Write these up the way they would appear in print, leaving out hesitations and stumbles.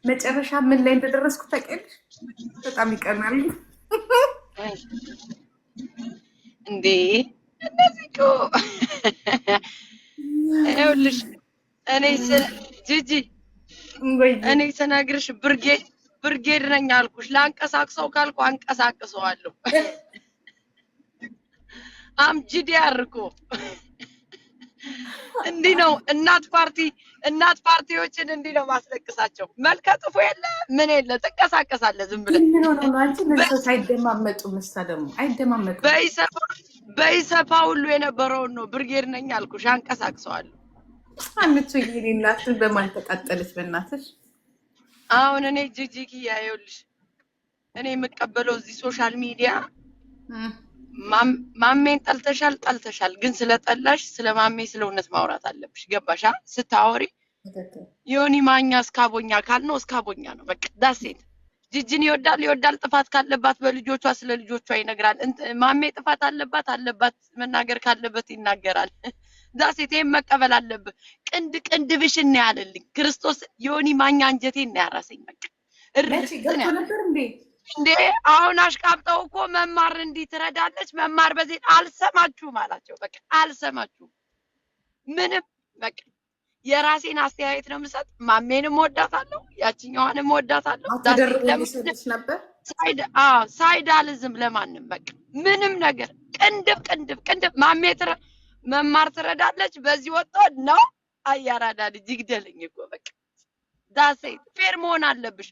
መጨረሻ ምን ላይ እንደደረስኩ ታውቂያለሽ? በጣም ይቀናል እንዴ እንደዚህ እኮ ይኸውልሽ ጂጂ እኔ ስነግርሽ ብርጌድ ነኝ አልኩሽ። ላንቀሳቅሰው ካልኩ አንቀሳቅሰዋለሁ። ጂዲአር እኮ እንዲህ ነው። እናት ፓርቲዎችን እንዲህ ነው ማስለቅሳቸው። መልከ ጥፎ የለ ምን የለ ትንቀሳቀሳለህ ዝም ብለህ። ምን ሆነ ነው አንቺ እነሱ ሳይደማመጡ ደግሞ አይደማመጡ። በኢሰፓ ሁሉ የነበረውን ነው ብርጌድ ነኝ አልኩሽ። አንቀሳቅሰዋለሁ። አንቺ ይሄንላት በማን ተቃጠለች በእናትሽ? አሁን እኔ ጂጂኪያ ይኸውልሽ እኔ የምቀበለው እዚህ ሶሻል ሚዲያ ማሜን ጠልተሻል፣ ግን ስለጠላሽ ስለማሜ ስለእውነት ማውራት አለብሽ። ገባሻ? ስታወሪ ዮኒ ማኛ እስካቦኛ ካልነው እስካቦኛ ነው በቃ ዳሴት። ጂጂን ይወዳል። ጥፋት ካለባት በልጆቿ ስለ ልጆቿ ይነግራል። ማሜ ጥፋት አለባት መናገር ካለበት ይናገራል። ዳሴት ይሄን መቀበል አለብህ። ቅንድብሽን ነው ያለልኝ ክርስቶስ። ዮኒ ማኛ አንጀቴን ነው ያራሰኝ በቃ እንዴ አሁን አሽቃብጠው እኮ መማር እንዲህ ትረዳለች። መማር በዚህ አልሰማችሁም አላቸው። በቃ አልሰማችሁም ምንም። በቃ የራሴን አስተያየት ነው የምሰጥ። ማሜንም ወዳታለሁ፣ ያቺኛዋንም ወዳታለሁ። ሳይድ አልዝም ለማንም በቃ ምንም ነገር ቅንድብ ማሜ መማር ትረዳለች። በዚህ ወጥቶ ነው አያራዳ ልጅ ይግደልኝ እኮ በቃ ዳሴት። ፌር መሆን አለብሽ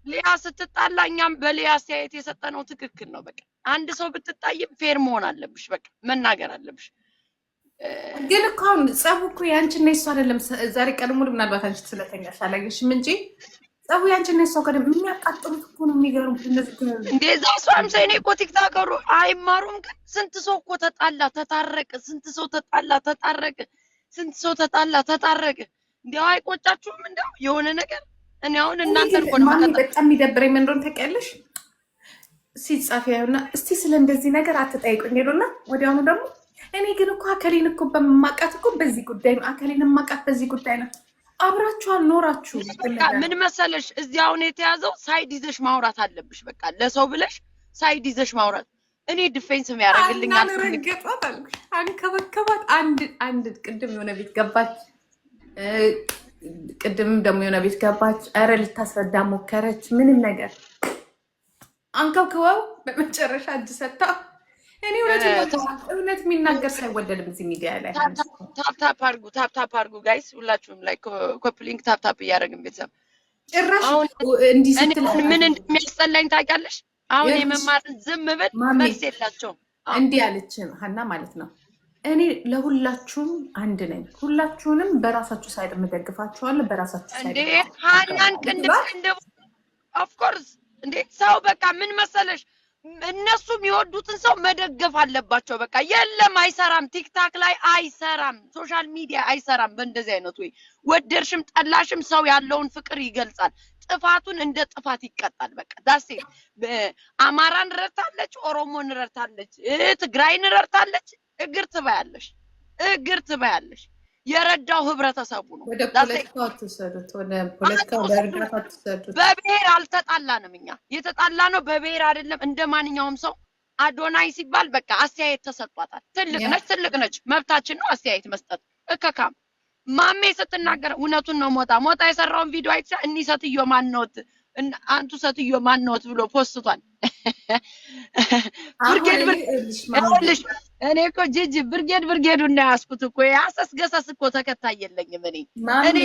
ሊያ ስትጣላ እኛም በሊያ አስተያየት የሰጠነው ትክክል ነው። በቃ አንድ ሰው ብትጣይም ፌር መሆን አለብሽ። በቃ መናገር አለብሽ። ግን እኮ አሁን ጸቡ እኮ ያንቺና የሷ አይደለም። ዛሬ ቀን ሙሉ ምናልባት አንቺ ስለተኛሽ አላየሽም እንጂ ጸቡ ያንቺና የሷ ጋር የሚያቃጥሉት እኮ ነው። የሚገርም እንደዛ እሷም ሰኔ እኮ ቲክታከሩ አይማሩም። ግን ስንት ሰው እኮ ተጣላ ተታረቀ፣ ስንት ሰው ተጣላ ተታረቀ፣ ስንት ሰው ተጣላ ተታረቀ። እንዲያው አይቆጫችሁም? እንዲያው የሆነ ነገር እኔ አሁን እናንተ እኮ ነው በጣም የሚደብረኝ ምን እንደሆነ ታውቂያለሽ? ሲጻፍ ያዩና እስቲ ስለ እንደዚህ ነገር አትጠይቁኝ ይሉና ወዲያውኑ ደግሞ እኔ ግን እኮ አከሌን እኮ በማቃት እኮ በዚህ ጉዳይ ነው፣ አከሌን ማቃት በዚህ ጉዳይ ነው። አብራችሁ አልኖራችሁ። ምን መሰለሽ እዚህ አሁን የተያዘው ሳይድ ይዘሽ ማውራት አለብሽ። በቃ ለሰው ብለሽ ሳይድ ይዘሽ ማውራት። እኔ ዲፌንስ የሚያደርግልኛል አንከባከባት። አንድ ቅድም የሆነ ቤት ገባች ቅድም ደግሞ የሆነ ቤት ገባች። ኧረ ልታስረዳ ሞከረች። ምንም ነገር አንከብክበው በመጨረሻ እጅ ሰታ። እኔ እውነት የሚናገር ሳይወደድም እዚህ ሚዲያ ላይ ታፕታፕ አድርጉ ጋይስ፣ ሁላችሁም ላይ ኮፕሊንግ ታፕታፕ እያደረግን ቤተሰብ። ጭራሽ እንዲህ ስትል ምን እንደሚያስጠላኝ ታውቂያለሽ? አሁን የመማርን ዝም ብል መልስ የላቸውም። እንዲህ አለችን ሀና ማለት ነው። እኔ ለሁላችሁም አንድ ነኝ። ሁላችሁንም በራሳችሁ ሳይድ የምደግፋችኋለሁ። በራሳችሁ ሳይድ እንዴ ሀናን ቅንድብ ኦፍ ኮርስ እንዴ ሰው በቃ ምን መሰለሽ እነሱ የሚወዱትን ሰው መደገፍ አለባቸው። በቃ የለም አይሰራም፣ ቲክታክ ላይ አይሰራም፣ ሶሻል ሚዲያ አይሰራም። በእንደዚህ አይነት ወይ ወደርሽም ጠላሽም ሰው ያለውን ፍቅር ይገልጻል። ጥፋቱን እንደ ጥፋት ይቀጣል። በቃ ዳሴ አማራን ረድታለች፣ ኦሮሞን ረድታለች፣ ትግራይን ረድታለች። እግር ትበያለሽ። የረዳው ህብረተሰቡ ነው። ወደ ፖለቲካው አትሰዱት። በብሔር አልተጣላንም። እኛ የተጣላ ነው በብሔር አይደለም። እንደ ማንኛውም ሰው አዶናይ ሲባል በቃ አስተያየት ተሰጧታል። ትልቅ ነች፣ መብታችን ነው አስተያየት መስጠት። እከካም ማሜ ስትናገር እውነቱን ነው። ሞጣ የሰራውን ቪዲዮ አይተሻ? እኒ ሰትዮ ማንነውት አንቱ ሰትዮ ማንነውት ብሎ ፖስቷል። ብርጌድ እኔ እኮ ጂጂ ብርጌዱ እና ያስኩት እኮ ያሰስገሰስ እኮ ተከታይ የለኝም። እኔ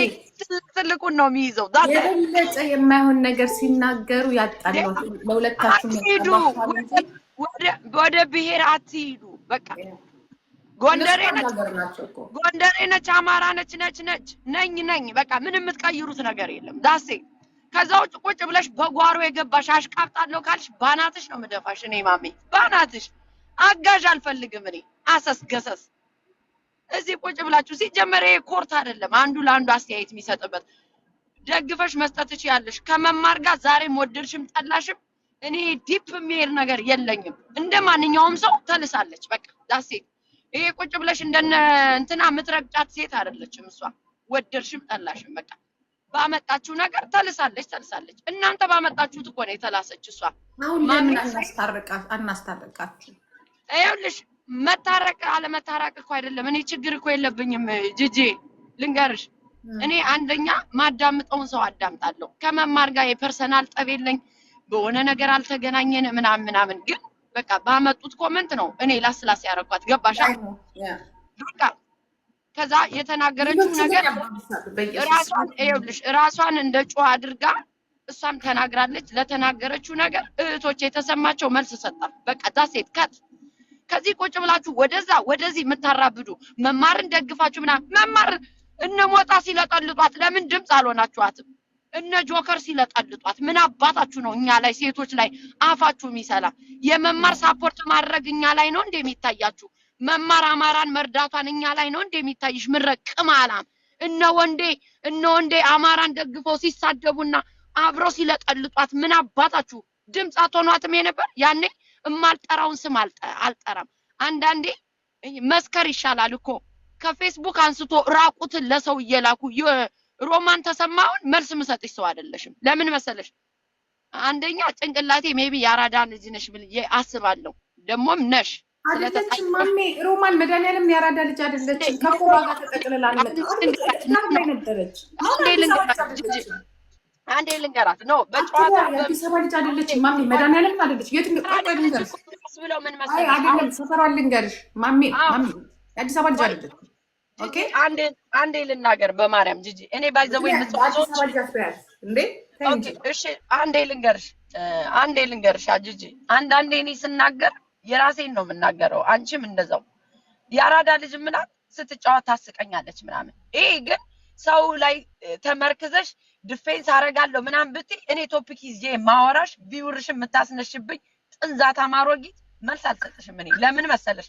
ትልቁን ነው የሚይዘው። የበለጠ የማይሆን ነገር ሲናገሩ ያጣሏት። ለሁለታችሁ ሂዱ፣ ወደ ብሔር አትሂዱ። በቃ ጎንደሬ ነች፣ አማራ ነች፣ ነኝ በቃ ምንም የምትቀይሩት ነገር የለም። ዳሴ ከዛ ውጭ ቁጭ ብለሽ በጓሮ የገባሽ አሽቃብጣለሁ ካልሽ ባናትሽ ነው የምደፋሽ። እኔ ማሜ ባናትሽ አጋዥ አልፈልግም። እኔ አሰስገሰስ እዚህ ቁጭ ብላችሁ ሲጀመር ይሄ ኮርት አይደለም አንዱ ለአንዱ አስተያየት የሚሰጥበት። ደግፈሽ መስጠት ትችያለሽ። ከመማር ጋር ዛሬም ወደድሽም ጠላሽም እኔ ዲፕ የሚሄድ ነገር የለኝም። እንደ ማንኛውም ሰው ተልሳለች። በቃ ዳሴ ይሄ ቁጭ ብለሽ እንደነ እንትና የምትረግጫት ሴት አይደለችም እሷ። ወደድሽም ጠላሽም በቃ ባመጣችሁ ነገር ተልሳለች። እናንተ ባመጣችሁት እኮ ነው የተላሰች እሷ። አሁን ለምን አናስታርቃችሁ? ይኸውልሽ መታረቅ አለመታረቅ እኮ አይደለም። እኔ ችግር እኮ የለብኝም ጂጂ፣ ልንገርሽ። እኔ አንደኛ ማዳምጠውን ሰው አዳምጣለሁ። ከመማር ጋር የፐርሰናል ጠብ የለኝ፣ በሆነ ነገር አልተገናኘን ምናምን። ግን በቃ ባመጡት ኮመንት ነው እኔ ላስላስ ያረኳት። ገባሻ? በቃ ከዛ የተናገረችው ነገር ራሷን እንደ ጮህ አድርጋ እሷም ተናግራለች። ለተናገረችው ነገር እህቶች የተሰማቸው መልስ ሰጣ። በቃ ዳሴት ከት ከዚህ ቁጭ ብላችሁ ወደዚህ የምታራብዱ መማርን ደግፋችሁ መማር እነ ሞጣ ሲለጠልጧት ለምን ድምፅ አልሆናችኋትም? እነ ጆከር ሲለጠልጧት ምን አባታችሁ ነው እኛ ላይ ሴቶች ላይ አፋችሁ የሚሰላ? የመማር ሳፖርት ማድረግ እኛ ላይ ነው እንደሚታያችሁ? መማር አማራን መርዳቷን እኛ ላይ ነው እንደሚታይሽ? ምረቅም አላም እነ ወንዴ አማራን ደግፈው ሲሳደቡና አብረው ሲለጠልጧት ምን አባታችሁ ድምፅ አትሆኗትም የነበር? ያኔ እማልጠራውን ስም አልጠራም። አንዳንዴ መስከር ይሻላል እኮ ከፌስቡክ አንስቶ ራቁትን ለሰው እየላኩ ሮማን ተሰማውን መልስ ምሰጥሽ ሰው አይደለሽም። ለምን መሰለሽ? አንደኛ ጭንቅላቴ ሜቢ ያራዳ ልጅ ነሽ ብዬ አስባለሁ። ደሞም ነሽ አይደለችም ማሜ። ሮማን መድኃኒዓለም ያራዳ ልጅ አይደለችም። ከኮባ ጋር ተጠቅልላ ነበረች። አንዴ ልንገራት ነው በጨዋታ አዲስ አበባ ልጅ አይደለችም ማሜ። መድኃኒዓለም አይደለች። የት ልንገርሽ ብለው ምን መሰለሽ? አይደለም ሰፈሯን ልንገርሽ ማሜ። አዲስ አበባ ልጅ አይደለችም። ኦኬ አንዴ ልናገር በማርያም ጂጂ። እኔ ባይዘው የምትወጣው እንዴ? ኦኬ እሺ፣ አንዴ ልንገርሽ ጂጂ። አንዳንዴ እኔ ስናገር የራሴን ነው የምናገረው። አንቺም እንደዛው። ያራዳ ልጅ ምናምን ስትጫወት ታስቀኛለች ምናምን። ይሄ ግን ሰው ላይ ተመርክዘሽ ዲፌንስ አደርጋለሁ ምናምን ብትይ እኔ ቶፒክ ይዤ ማወራሽ ቪውርሽን የምታስነሽብኝ ጥንዛታ ማሮጊት መልስ አልሰጥሽም። እኔ ለምን መሰለሽ?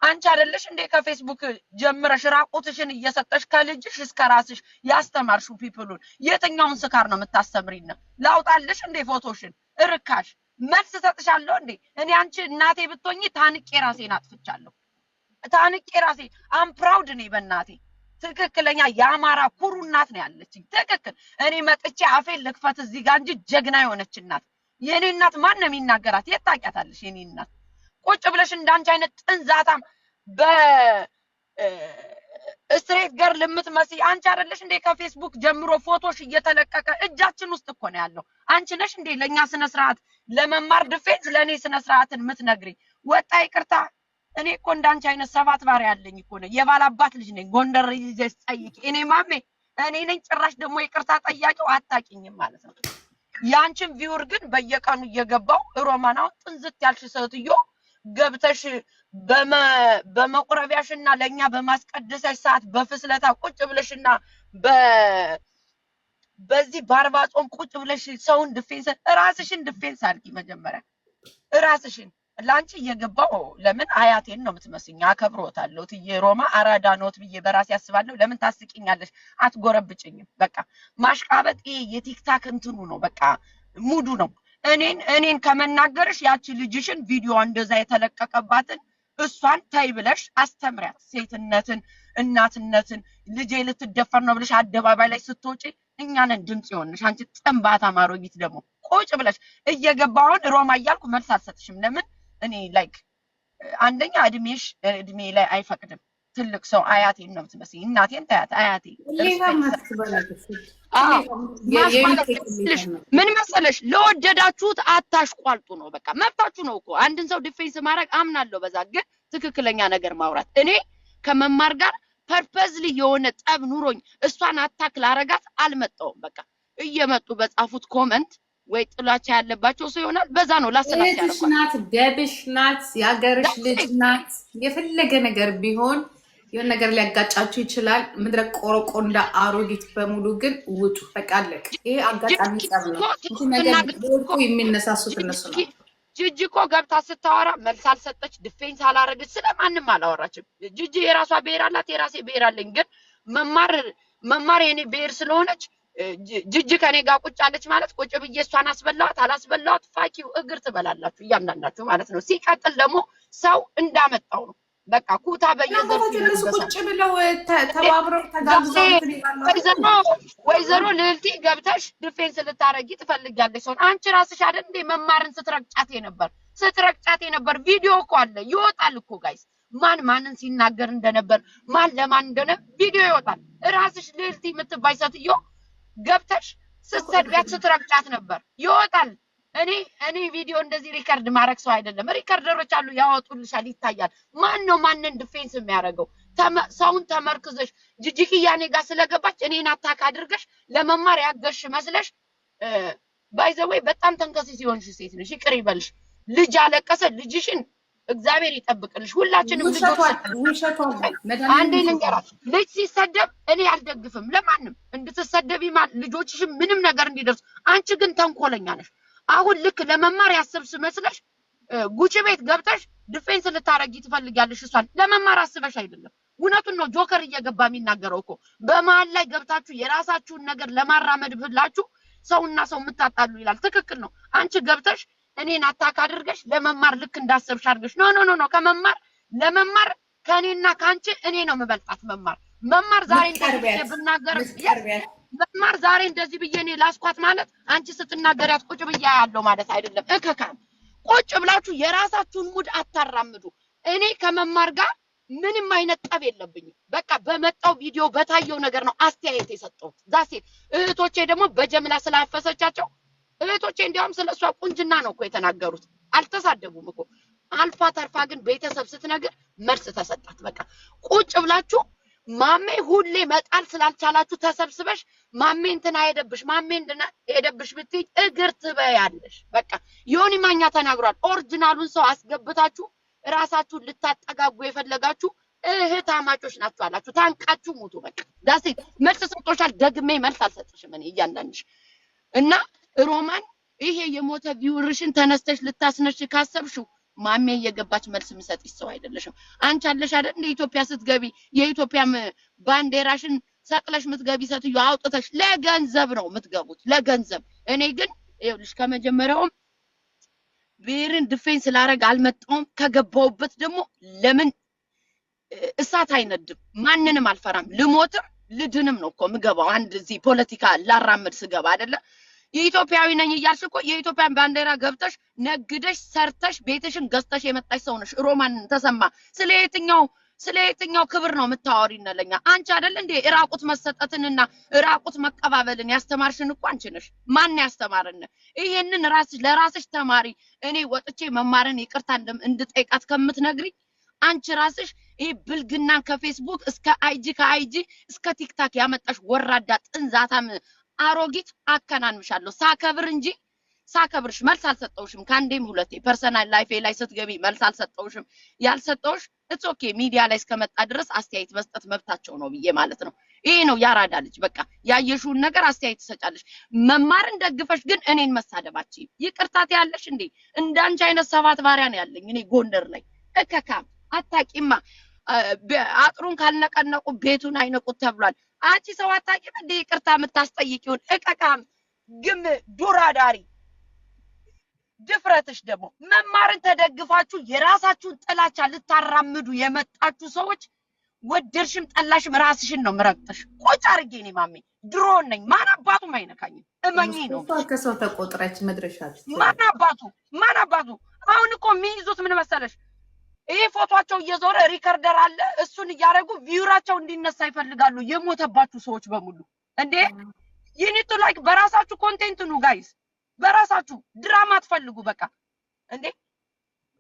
አንቺ አይደለሽ እንዴ ከፌስቡክ ጀምረሽ ራቁትሽን እየሰጠሽ ከልጅሽ እስከ ራስሽ ያስተማርሽው ፒፕሉን? የትኛውን ስካር ነው የምታስተምሪና? ላውጣልሽ እንዴ ፎቶሽን? እርካሽ መልስ ሰጥሻለሁ እንዴ? እኔ አንቺ እናቴ ብትሆኚ ታንቄ ራሴን አጥፍቻለሁ። ታንቄ ራሴ አም ፕራውድ ነኝ በእናቴ። ትክክለኛ የአማራ ኩሩ እናት ነው ያለችኝ። ትክክል። እኔ መጥቼ አፌን ልክፈት እዚህ ጋር እንጂ ጀግና የሆነች እናት። የኔ እናት ማን ነው የሚናገራት? የት ታውቂያታለሽ? የኔ እናት ቁጭ ብለሽ እንዳንቺ አይነት ጥንዛታም በስትሬት ገርል የምትመስይ አንቺ አይደለሽ እንዴ ከፌስቡክ ጀምሮ ፎቶሽ እየተለቀቀ እጃችን ውስጥ እኮ ነው ያለው። አንቺ ነሽ እንዴ ለኛ ስነ ስርዓት ለመማር ዲፌንስ ለኔ ስነ ስርዓትን የምትነግሪኝ? ወጣ ይቅርታ። እኔ እኮ እንዳንቺ አይነት ሰባት ባሪያ ያለኝ እኮ ነው። የባላባት ልጅ ነኝ። ጎንደር ይዘሽ ጠይቂ። እኔ ማሜ እኔ ነኝ ጭራሽ ደግሞ ይቅርታ ጠያቂው። አታውቂኝም ማለት ነው። ያንቺን ቪውር ግን በየቀኑ እየገባው ሮማናው ጥንዝት ያልሽ ሴትዮ ገብተሽ በመቁረቢያሽና ለኛ በማስቀደሰሽ ሰዓት በፍስለታ ቁጭ ብለሽና በዚህ ባርባ ጾም ቁጭ ብለሽ ሰውን ዲፌንስ ራስሽን ዲፌንስ አድርጊ መጀመሪያ ራስሽን። ላንቺ እየገባው ለምን አያቴን ነው የምትመስኝ? አከብሮታለሁ። ትዬ ሮማ አራዳ ኖት ብዬ በራሴ ያስባለሁ። ለምን ታስቂኛለሽ? አትጎረብጭኝም። በቃ ማሽቃበጥ የቲክታክ እንትኑ ነው። በቃ ሙዱ ነው። እኔን ከመናገርሽ ያቺ ልጅሽን ቪዲዮ እንደዛ የተለቀቀባትን እሷን ታይ ብለሽ አስተምሪያት። ሴትነትን፣ እናትነትን ልጄ ልትደፈር ነው ብለሽ አደባባይ ላይ ስትወጪ እኛንን ድምጽ ይሆንሽ። አንቺ ጥንባታ ማሮጊት ደግሞ ቁጭ ብለሽ እየገባውን ሮማ እያልኩ መልስ አልሰጥሽም። ለምን? እኔ ላይክ አንደኛ እድሜ ላይ አይፈቅድም። ትልቅ ሰው አያቴን ነው የምትመስኝ። እናቴን ታያት አያቴ። ምን መሰለሽ? ለወደዳችሁት አታሽቋልጡ ነው በቃ። መብታችሁ ነው እኮ አንድን ሰው ዲፌንስ ማድረግ አምናለሁ። በዛ ግን ትክክለኛ ነገር ማውራት። እኔ ከመማር ጋር ፐርፐዝሊ የሆነ ጠብ ኑሮኝ እሷን አታክ ላረጋት አልመጣውም። በቃ እየመጡ በጻፉት ኮመንት ወይ ጥላቻ ያለባቸው ሰው ይሆናል። በዛ ነው ላሰናት ያረጋት። ናት፣ ደብሽ ናት፣ ያገርሽ ልጅ ናት። የፈለገ ነገር ቢሆን የሆነ ነገር ሊያጋጫችሁ ይችላል። ምድረ ቆረቆንዳ አሮጊት በሙሉ ግን ውጡ። በቃ አለቀ። ይሄ አጋጣሚ ጠብ ነው እንጂ ነገር የሚነሳሱት እነሱ ነው። ጂጂ እኮ ገብታ ስታወራ መልስ አልሰጠች፣ ዲፌንስ አላረገች፣ ስለማንም አላወራችም። ጂጂ የራሷ ብሔር አላት፣ የራሴ ብሔር አለኝ። ግን መማር የኔ ብሔር ስለሆነች ጂጂ ከኔ ጋር ቁጭ አለች ማለት ቁጭ ብዬ እሷን አስበላዋት አላስበላዋት ፋኪው እግር ትበላላችሁ እያንዳንዳችሁ ማለት ነው። ሲቀጥል ደግሞ ሰው እንዳመጣው ነው። በቃ ኩታ በየዘርፉ ቁጭ ብለው ተባብረው ተጋግዘው ወይዘሮ ልዕልቲ ገብተሽ ዲፌንስ ልታረጊ ትፈልጊያለሽ። ሰው አንቺ ራስሽ አይደል እንዴ መማርን ስትረግጫት የነበር ቪዲዮ እኮ አለ ይወጣል እኮ ጋይስ። ማንን ሲናገር እንደነበር ማን ለማን እንደነ ቪዲዮ ይወጣል። ራስሽ ልዕልቲ የምትባይ ሴትዮ ገብተሽ ስትሰድቢያት ስትረግጫት ነበር ይወጣል። እኔ ቪዲዮ እንደዚህ ሪከርድ ማድረግ ሰው አይደለም። ሪከርደሮች አሉ ያወጡልሻል፣ ይታያል። ማን ነው ማንን ዲፌንስ የሚያደርገው? ሰውን ተመርክዘሽ ጂጂኪያ እኔ ጋር ስለገባች እኔን አታክ አድርገሽ ለመማር ያገሽ መስለሽ ባይ ዘ ወይ በጣም ተንከሲስ ሲሆንሽ ሴት ነሽ። ይቅር ይበልሽ። ልጅ አለቀሰ፣ ልጅሽን እግዚአብሔር ይጠብቅልሽ። ሁላችንም ልጆች አንዴ ልንገራት፣ ልጅ ሲሰደብ እኔ አልደግፍም ለማንም እንድትሰደቢ ልጆችሽም ምንም ነገር እንዲደርስ። አንቺ ግን ተንኮለኛ ነሽ። አሁን ልክ ለመማር ያስብሽ መስለሽ ጉቺ ቤት ገብተሽ ዲፌንስ ልታረጊ ትፈልጊያለሽ። እሷን ለመማር አስበሽ አይደለም። እውነቱን ነው ጆከር እየገባ የሚናገረው እኮ። በመሀል ላይ ገብታችሁ የራሳችሁን ነገር ለማራመድ ብላችሁ ሰውና ሰው የምታጣሉ ይላል። ትክክል ነው። አንቺ ገብተሽ እኔን አታክ አድርገሽ ለመማር ልክ እንዳሰብሽ አድርገሽ ኖ ለመማር ከኔና ካንቺ እኔ ነው የምበልጣት። መማር ዛሬ እንደዚህ ብናገር መማር ዛሬ እንደዚህ ብዬ እኔ ላስኳት ማለት አንቺ ስትናገሪያት ቁጭ ብዬ ያለው ማለት አይደለም። እከካም ቁጭ ብላችሁ የራሳችሁን ሙድ አታራምዱ። እኔ ከመማር ጋር ምንም አይነት ጠብ የለብኝም። በቃ በመጣው ቪዲዮ በታየው ነገር ነው አስተያየት የሰጠሁት። ዛሴ እህቶቼ ደግሞ በጀምላ ስላፈሰቻቸው እህቶቼ እንዲያውም ስለሷ ቁንጅና ነው እኮ የተናገሩት። አልተሳደቡም እኮ። አልፋ ተርፋ ግን ቤተሰብ ስትነግር መልስ ተሰጣት። በቃ ቁጭ ብላችሁ ማሜ ሁሌ መጣል ስላልቻላችሁ ተሰብስበሽ ማሜ እንትና ሄደብሽ ብትይ እግር ትበያለሽ። በቃ ዮኒ ማኛ ተናግሯል። ኦሪጂናሉን ሰው አስገብታችሁ ራሳችሁን ልታጠጋጉ የፈለጋችሁ እህታማቾች ናችሁ አላችሁ። ታንቃችሁ ሙቱ። በቃ ዳሴ መልስ ሰጥቶሻል። ደግሜ መልስ አልሰጥሽም እኔ እያንዳንድሽ እና ሮማን ይሄ የሞተ ቪውርሽን ተነስተሽ ልታስነሽ ካሰብሽው ማሜ እየገባች መልስ የምሰጥሽ ሰው አይደለሽም። አንቺ አለሽ አይደል እንደ ኢትዮጵያ ስትገቢ የኢትዮጵያ ባንዲራሽን ሰቅለሽ ምትገቢ ሴትዮ አውጥተሽ ለገንዘብ ነው የምትገቡት፣ ለገንዘብ። እኔ ግን ይኸውልሽ ከመጀመሪያውም ብሔርን ዲፌንስ ላረግ አልመጣሁም። ከገባሁበት ደግሞ ለምን እሳት አይነድም። ማንንም አልፈራም። ልሞትም ልድንም ነው እኮ የምገባው። አንድ እዚህ ፖለቲካ ላራምድ ስገባ አይደለ የኢትዮጵያዊ ነኝ እያልሽ እኮ የኢትዮጵያን ባንዲራ ገብተሽ ነግደሽ ሰርተሽ ቤትሽን ገዝተሽ የመጣሽ ሰው ነሽ። ሮማን ተሰማ ስለ የትኛው ክብር ነው የምታወሪን ለኛ? አንቺ አይደል እንዴ እራቁት መሰጠትንና እራቁት መቀባበልን ያስተማርሽን እኮ አንቺ ነሽ። ማን ያስተማረን? ይሄንን ለራስሽ ተማሪ። እኔ ወጥቼ መማርን ይቅርታ እንድጠይቃት ከምትነግሪ አንቺ ራስሽ ይሄ ብልግናን ከፌስቡክ እስከ አይጂ ከአይጂ እስከ ቲክታክ ያመጣሽ ወራዳ ጥንዛታም አሮጊት አከናንምሻለሁ። ሳከብር እንጂ ሳከብርሽ መልስ አልሰጠውሽም። ካንዴም ሁለቴ ፐርሰናል ላይፌ ላይ ስትገቢ መልስ አልሰጠውሽም። ያልሰጠውሽ ኢትስ ኦኬ ሚዲያ ላይ እስከመጣ ድረስ አስተያየት መስጠት መብታቸው ነው ብዬ ማለት ነው። ይሄ ነው ያራዳ ልጅ። በቃ ያየሽውን ነገር አስተያየት ትሰጫለሽ። መማርን ደግፈሽ ግን እኔን መሳደባችሁ ይቅርታት ያለሽ እንዴ? እንዳንቺ አይነት ሰባት ባሪያ ነው ያለኝ እኔ ጎንደር ላይ። እከካም አታቂማ አጥሩን ካልነቀነቁ ቤቱን አይነቁት ተብሏል። አንቺ ሰው አታቂም እንዴ? ይቅርታ የምታስጠይቂውን እከካም ግም ዱራዳሪ ድፍረትሽ ደግሞ መማርን ተደግፋችሁ የራሳችሁን ጥላቻ ልታራምዱ የመጣችሁ ሰዎች ወደርሽም ጠላሽም ራስሽን ነው ምረቅተሽ ቆጭ አርጌ እኔ ማሜ ድሮን ነኝ። ማን አባቱም አይነካኝም። እመኚ ነው ከሰው ተቆጥረች መድረሻል። ማን አባቱ አሁን እኮ የሚይዙት ምን መሰለሽ? ይሄ ፎቶአቸው እየዞረ ሪከርደር አለ። እሱን እያደረጉ ቪውራቸው እንዲነሳ ይፈልጋሉ። የሞተባችሁ ሰዎች በሙሉ እንዴ ይኒቱ ላይክ በራሳችሁ ኮንቴንት ነው ጋይስ። በራሳችሁ ድራማ ትፈልጉ በቃ እንዴ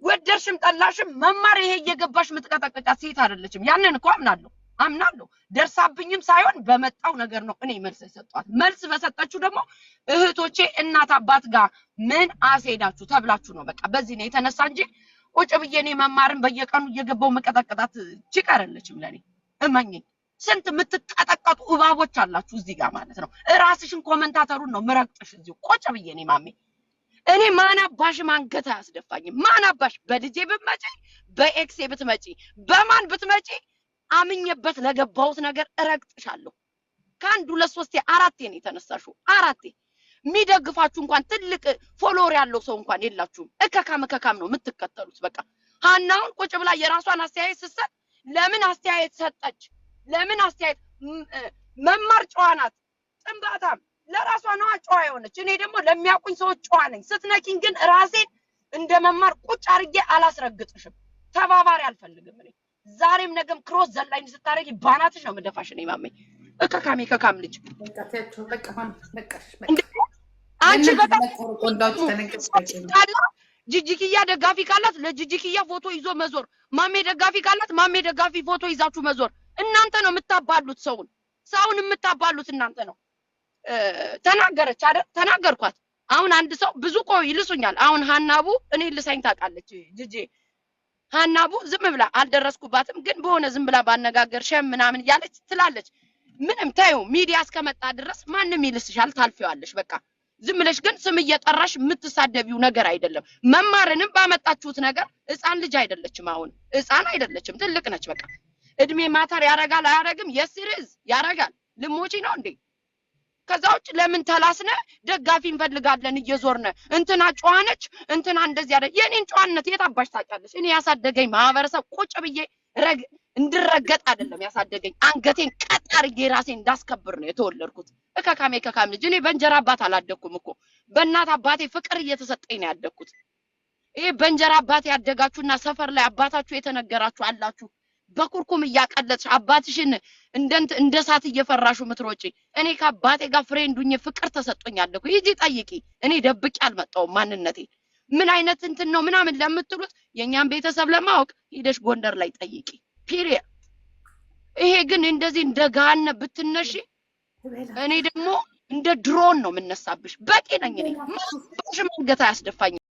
ወደርሽም ጠላሽም መማር ይሄ እየገባሽ ምትቀጠቀጫት ሴት አይደለችም። ያንን እኮ አምናለሁ። ደርሳብኝም ሳይሆን በመጣው ነገር ነው እኔ መልስ የሰጧት። መልስ በሰጠችሁ ደግሞ እህቶቼ እናት አባት ጋር ምን አስሄዳችሁ ተብላችሁ ነው። በቃ በዚህ ነው የተነሳ እንጂ ቁጭ ብዬ እኔ መማርን በየቀኑ እየገባው መቀጠቀጣት ችግርለችም ለኔ። እመኚኝ ስንት ምትቀጠቀጡ እባቦች አላችሁ እዚህ ጋር ማለት ነው። ራስሽን ኮሜንታተሩን ነው ምረቅጥሽ እዚህ ቁጭ ብዬ እኔ ማሜ እኔ ማናባሽ ማንገታ ያስደፋኝም። ማናባሽ በልጄ ብትመጪ በኤክሴ ብትመጪ በማን ብትመጪ አምኜበት ለገባሁት ነገር እረግጥሻለሁ። ከአንድ ሁለት ሶስቴ አራቴ ነው የተነሳሽው። አራቴ የሚደግፋችሁ እንኳን ትልቅ ፎሎወር ያለው ሰው እንኳን የላችሁም። እከካም ነው የምትከተሉት። በቃ ሀናውን ቁጭ ብላ የራሷን አስተያየት ስትሰጥ ለምን አስተያየት ሰጠች? ለምን አስተያየት መማር ጨዋ ናት። ጥንባታም ለራሷ ነው ጨዋ የሆነች። እኔ ደግሞ ለሚያውቁኝ ሰዎች ጨዋ ነኝ። ስትነኪኝ ግን ራሴን እንደ መማር ቁጭ አድርጌ አላስረግጥሽም። ተባባሪ አልፈልግም። እኔ ዛሬም ነገም ክሮስ ዘላኝ ስታረጊ ባናትሽ ነው መደፋሽ። እኔ ማሜ ከካሜ ከካም ልጅ አንቺ በጣም ጂጂኪያ ደጋፊ ካላት ለጂጂኪያ ፎቶ ይዞ መዞር፣ ማሜ ደጋፊ ካላት ማሜ ደጋፊ ፎቶ ይዛችሁ መዞር። እናንተ ነው የምታባሉት። ሰውን የምታባሉት እናንተ ነው። ተናገረች አይደል? ተናገርኳት። አሁን አንድ ሰው ብዙ ቆይ ይልሱኛል። አሁን ሀናቡ እኔ ልሳኝ ታውቃለች። ጂጂ ሀናቡ ዝም ብላ አልደረስኩባትም፣ ግን በሆነ ዝም ብላ ባነጋገር ሸም ምናምን እያለች ትላለች። ምንም ታዩ ሚዲያ እስከመጣ ድረስ ማንም ይልስሻል፣ ታልፊዋለሽ። በቃ ዝም ብለሽ ግን ስም እየጠራሽ የምትሳደቢው ነገር አይደለም። መማርንም ባመጣችሁት ነገር ህፃን ልጅ አይደለችም። አሁን ህፃን አይደለችም፣ ትልቅ ነች። በቃ እድሜ ማተር ያረጋል አያረግም? የሲሪዝ ያረጋል። ልሞጪ ነው እንዴ? ከዛ ውጭ ለምን ተላስነ ደጋፊ እንፈልጋለን እየዞርነ እንትና ጨዋነች እንትና እንደዚህ አይደል? የኔን ጨዋነት የታባሽ ታውቂያለሽ? እኔ ያሳደገኝ ማህበረሰብ ቁጭ ብዬ እንድረገጥ አይደለም ያሳደገኝ። አንገቴን ቀጥ አድርጌ ራሴን እንዳስከብር ነው የተወለድኩት። ከካሜ ልጅ። እኔ በእንጀራ አባት አላደኩም እኮ በእናት አባቴ ፍቅር እየተሰጠኝ ነው ያደኩት። ይሄ በእንጀራ አባቴ ያደጋችሁና ሰፈር ላይ አባታችሁ የተነገራችሁ አላችሁ። በኩርኩም እያቀለጥሽ አባትሽን እንደ ሳት እየፈራሹ ምትሮጪ። እኔ ከአባቴ ጋር ፍሬንዱኝ ፍቅር ተሰጥቶኛል እኮ። ሂጂ ጠይቂ። እኔ ደብቄ አልመጣሁም ማንነቴ ምን አይነት እንትን ነው ምናምን ለምትሉት የኛን ቤተሰብ ለማወቅ ሂደሽ ጎንደር ላይ ጠይቂ። ፒሪየድ። ይሄ ግን እንደዚህ እንደ ጋነ ብትነሺ እኔ ደግሞ እንደ ድሮን ነው የምነሳብሽ። በቂ ነኝ እኔ። ማሽ መንገታ ያስደፋኝ